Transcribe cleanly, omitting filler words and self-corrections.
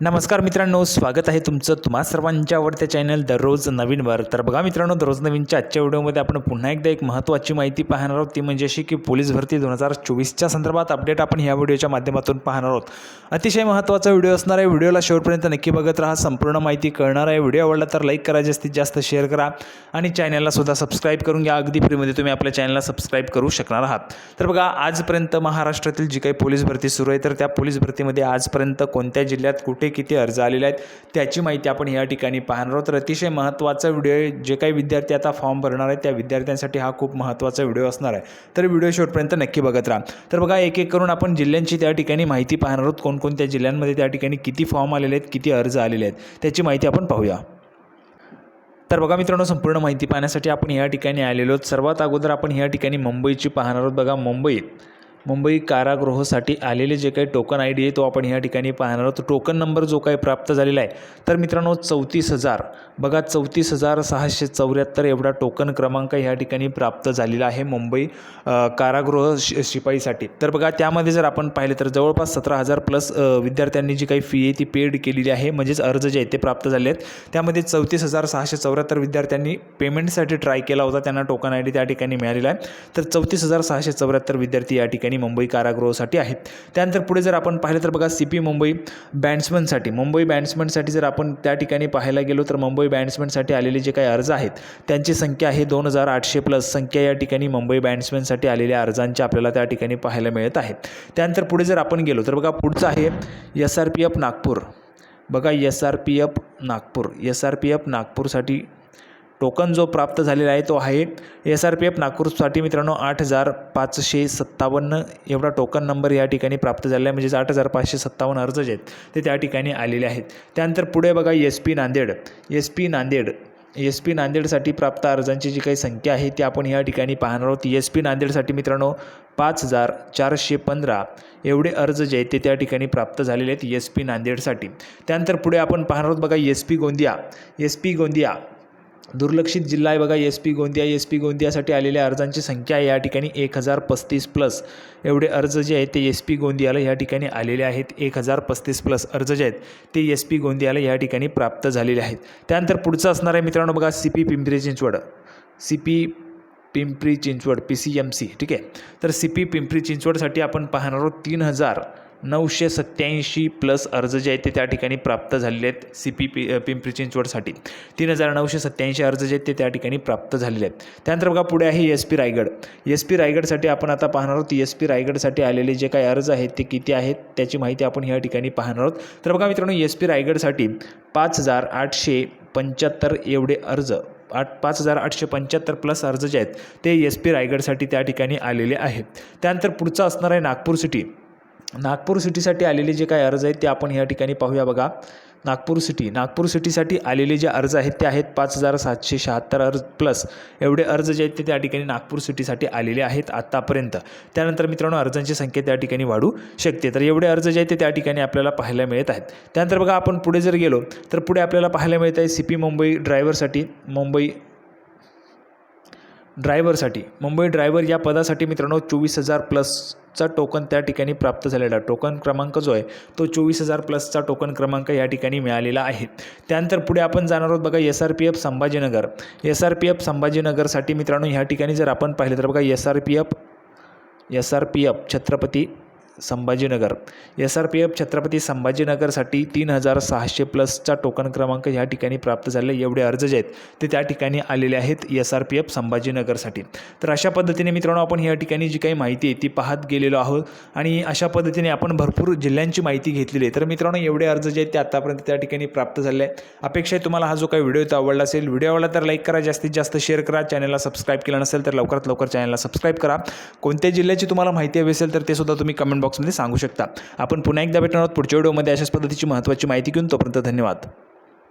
नमस्कार मित्रांनो, स्वागत आहे तुमचं तुम्हा सर्वांच्या आवडत्या चॅनल दररोज नवीनवर। तर बघा मित्रांनो, दररोज नवीनच्या आजच्या व्हिडिओमध्ये आपण पुन्हा एकदा एक महत्त्वाची माहिती पाहणार आहोत। ती म्हणजे अशी की पोलीस भरती 2024च्या संदर्भात अपडेट आपण ह्या व्हिडिओच्या माध्यमातून पाहणार आहोत। अतिशय महत्त्वाचा व्हिडिओ असणार आहे। व्हिडिओला शेवटपर्यंत नक्की बघत राहा, संपूर्ण माहिती कळणार आहे। व्हिडिओ आवडला तर लाईक करा, जास्तीत जास्त शेअर करा आणि चॅनलला सुद्धा सबस्क्राईब करून घ्या। अगदी फ्रीमध्ये तुम्ही आपल्या चॅनलला सबस्क्राईब करू शकणार आहात। तर बघा, आजपर्यंत महाराष्ट्रातील जी काही पोलीस भरती सुरू आहे, तर त्या पोलीस भरतीमध्ये आजपर्यंत कोणत्या जिल्ह्यात कुठे किती अर्ज आलेले त्याची माहिती आपण या ठिकाणी पाहणार आहोत। तर अतिशय महत्त्वाचा व्हिडिओ आहे। जे काही विद्यार्थी आता फॉर्म भरणार आहेत त्या विद्यार्थ्यांसाठी हा खूप महत्त्वाचा व्हिडिओ असणार आहे। तर व्हिडिओ शेवटपर्यंत नक्की बघत राहा। तर बघा, एक एक करून आपण जिल्ह्यांची त्या ठिकाणी माहिती पाहणार आहोत। कोणकोणत्या जिल्ह्यांमध्ये त्या ठिकाणी किती फॉर्म आलेले आहेत, किती अर्ज आलेले आहेत त्याची माहिती आपण पाहूया। तर बघा मित्रांनो, संपूर्ण माहिती पाहण्यासाठी आपण या ठिकाणी आलेलो आहोत। सर्वात अगोदर आपण या ठिकाणी मुंबईची पाहणार आहोत। बघा, मुंबई कारागृहासाठी आलेले जे काही टोकन आयडी आहे तो आपण या ठिकाणी पाहणार आहोत। टोकन नंबर जो काही प्राप्त झालेला आहे तर मित्रांनो 34,000, बघा 34,674 एवढा टोकन क्रमांक या ठिकाणी प्राप्त झालेला आहे मुंबई कारागृह शिपाईसाठी। तर बघा, त्यामध्ये जर आपण पाहिले तर जवळपास 17,000 प्लस विद्यार्थ्यांनी जी काही फी आहे ती पेड केलेली आहे, म्हणजेच अर्ज जे आहेत ते प्राप्त झाले आहेत। त्यामध्ये 34,674 विद्यार्थ्यांनी पेमेंटसाठी ट्राय केला होता, त्यांना टोकन आयडी त्या ठिकाणी मिळालेला आहे। तर 34,674 विद्यार्थी या ठिकाणी मुंबई कारागृहासाठी आहेत। त्यानंतर पुढे जर आपण पाहिलं तर बघा, सीपी मुंबई बँड्समनसाठी जर आपण त्या ठिकाणी पाहायला गेलो तर मुंबई बँड्समनसाठी आलेले जे काही अर्ज आहेत त्यांची संख्या आहे 2,800 प्लस संख्या या ठिकाणी मुंबई बँड्समनसाठी आलेल्या अर्जांची आपल्याला त्या ठिकाणी पाहायला मिळत आहे। त्यानंतर पुढे जर आपण गेलो तर बघा, पुढचं आहे SRPF नागपूर। बघा, SRPF नागपूरसाठी टोकन जो प्राप्त झालेला आहे तो आहे SRPF नागपूरसाठी मित्रांनो 8,557 एवढा टोकन नंबर या ठिकाणी प्राप्त झालेला आहे, म्हणजेच 8,557 अर्ज जे आहेत ते त्या ठिकाणी आलेले आहेत। त्यानंतर पुढे बघा, SP नांदेडसाठी प्राप्त अर्जांची जी काही संख्या आहे ती आपण या ठिकाणी पाहणार आहोत। SP नांदेडसाठी मित्रांनो 5,415 एवढे अर्ज जे आहेत ते त्या ठिकाणी प्राप्त झालेले आहेत SP नांदेडसाठी। त्यानंतर पुढे आपण पाहणार आहोत बघा, SP गोंदिया दुर्लक्षित जिल्हा आहे बघा SP गोंदियासाठी आलेल्या अर्जांची संख्या या ठिकाणी 1,035 प्लस एवढे अर्ज जे आहेत ते SP गोंदियाला या ठिकाणी आलेले आहेत। 1,035 प्लस अर्ज जे आहेत ते SP गोंदियाला या ठिकाणी प्राप्त झालेले आहेत। त्यानंतर पुढचं असणार आहे मित्रांनो बघा, CP पिंपरी चिंचवड PCMC, ठीक आहे। तर CP पिंपरी चिंचवडसाठी आपण पाहणार आहोत 3,987 प्लस अर्ज जे आहेत ते त्या ठिकाणी प्राप्त झालेले आहेत। CP पिंपरी चिंचवडसाठी 3,987 अर्ज जे आहेत ते त्या ठिकाणी प्राप्त झालेले आहेत। त्यानंतर बघा, पुढे आहे SP रायगडसाठी आपण आता पाहणार आहोत। SP रायगडसाठी आलेले जे काही अर्ज आहेत ते किती आहेत त्याची माहिती आपण या ठिकाणी पाहणार आहोत। तर बघा मित्रांनो, SP रायगडसाठी 5,875 एवढे अर्ज 5,875 प्लस अर्ज जे आहेत ते SP रायगडसाठी त्या ठिकाणी आलेले आहेत। त्यानंतर पुढचं असणार आहे नागपूर सिटीसाठी आलेले जे काही अर्ज आहेत ते आपण या ठिकाणी पाहूया। बघा, नागपूर सिटीसाठी आलेले जे अर्ज आहेत ते आहेत 5,776 अर्ज प्लस एवढे अर्ज जे आहेत ते त्या ठिकाणी नागपूर सिटीसाठी आलेले आहेत आत्तापर्यंत। त्यानंतर मित्रांनो, अर्जांची संख्या त्या ठिकाणी वाढू शकते। तर एवढे अर्ज जे आहेत ते त्या ठिकाणी आपल्याला पाहायला मिळत आहेत। त्यानंतर बघा, आपण पुढे जर गेलो तर पुढे आपल्याला पाहायला मिळत आहे CP मुंबई ड्रायव्हर या पदासाठी मित्रांनो 24,000 प्लसचा टोकन त्या ठिकाणी प्राप्त झालेला टोकन क्रमांक जो आहे तो 24,000 प्लसचा टोकन क्रमांक या ठिकाणी मिळालेला आहे। त्यानंतर पुढे आपण जाणार आहोत बघा, SRPF संभाजीनगरसाठी मित्रांनो ह्या ठिकाणी जर आपण पाहिलं तर बघा, SRPF छत्रपती संभाजीनगरसाठी 3,600 प्लसचा टोकन क्रमांक या ठिकाणी प्राप्त झाले। एवढे अर्ज जे आहेत ते त्या ठिकाणी आलेले आहेत SRPF संभाजीनगरसाठी। तर अशा पद्धतीने मित्रांनो आपण या ठिकाणी जी काही माहिती आहे ती पाहत गेलेलो आहोत आणि अशा पद्धतीने आपण भरपूर जिल्ह्यांची माहिती घेतलेली आहे। तर मित्रांनो, एवढे अर्ज जे आहेत ते आतापर्यंत त्या ठिकाणी प्राप्त झाले आहे। अपेक्षा आहे तुम्हाला हा जो काही व्हिडिओ तो आवडला असेल। व्हिडिओ आवडला तर लाईक करा, जास्तीत जास्त शेअर करा, चॅनलला सबस्क्राईब केलं नसेल तर लवकरात लवकर चॅनलला सबस्क्राईब करा। कोणत्या जिल्ह्याची तुम्हाला माहिती हवी असेल तर ते सुद्धा तुम्ही कमेंट बॉक्समध्ये सांगू शकता। आपण पुन्हा एकदा भेटणार आहोत पुढच्या व्हिडिओमध्ये अशाच पद्धतीची महत्त्वाची माहिती घेऊन। तोपर्यंत धन्यवाद।